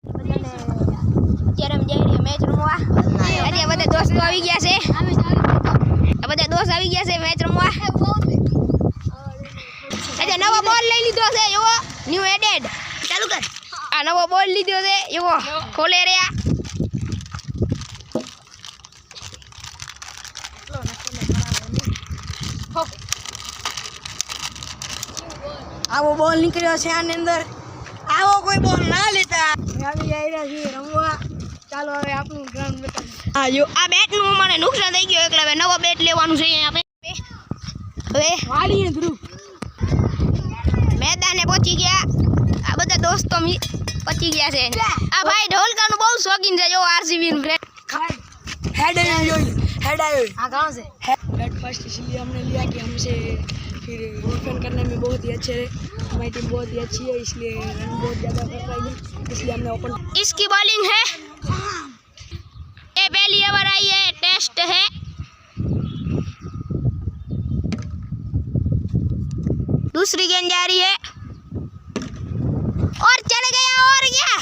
અત્યારે અમે જઈ રહ્યા મેચ રમવા. અત્યારે બધા દોસ્તો આવી ગયા છે. બધા દોસ્ત આવી ગયા છે મેચ રમવા. આજે નવો બોલ લઈ લીધો છે એવો ન્યુ એડેડ. ચાલુ કર. આ નવો બોલ લીધો છે એવો ખોલે રહ્યા. આવો બોલ નીકળ્યો છે આની અંદર. આવો કોઈ બોલ ના લેતા. આવી રહ્યા છીએ રમવા. ચાલો હવે આપણું ગ્રાઉન્ડ બતાવો. હા જો આ બેટનું મને નુકસાન થઈ ગયું એટલે હવે નવો બેટ લેવાનું છે અહીંયા આપણે. હવે વાળીએ ધ્રુવ મેદાને પહોંચી ગયા. આ બધા દોસ્તો પહોંચી ગયા છે. આ ભાઈ ઢોલકાનું બહુ શોખીન છે. જો આરસીબી નું ફ્રેન્ડ हेड आयो हाँ कहाँ से बैट फर्स्ट इसलिए हमने लिया कि हमसे फिर डिफेंड करने में बहुत ही अच्छे हमारी टीम बहुत ही अच्छी है इसलिए रन बहुत ज़्यादा कर पाएगी इसलिए हमने ओपन. इसकी बॉलिंग है ये पहली ओवर आई है टेस्ट है. दूसरी गेंद जा रही है और चले गया और क्या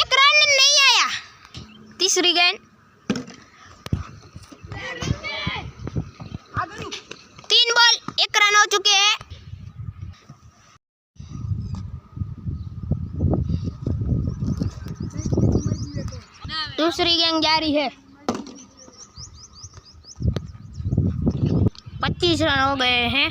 एक रन नहीं आया. तीसरी गेंद 3 बॉल 1 रन हो चुके हैं. दूसरी गेंद जारी है. 25 रन हो गए हैं.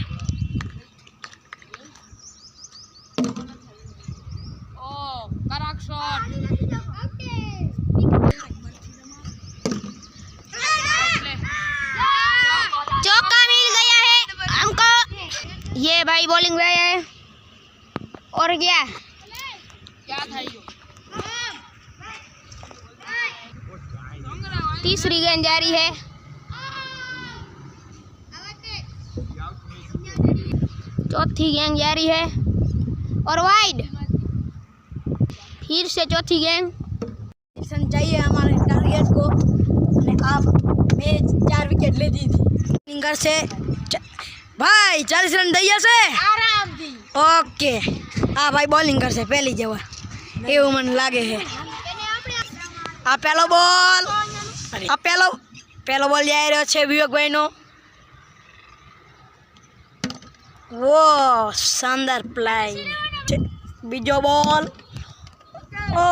ये भाई बॉलिंग में आया है और क्या था ये. तीसरी गेंद जारी है. चौथी गेंद जारी है और वाइड. फिर से चौथी गेंद. चाहिए हमारे टारगेट को आप मैच 4 विकेट ले दी थी. फिंगर से भाई 40 रन दई जશે આરામથી. ઓકે હા ભાઈ બોલિંગ કરશે પહેલી જવા એવું મને લાગે છે. આ પહેલો બોલ આ પહેલો બોલ જઈ રહ્યો છે વિવેકભાઈનો. વો શાનદાર પ્લાય. બીજો બોલ ઓ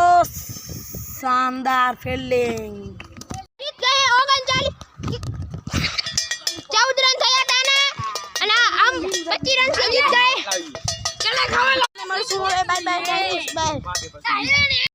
શાનદાર ફિલ્ડિંગ. 14 રન થયા હતા ને અને આમ 25 રન से जीत गए. चले खावा. Bye bye.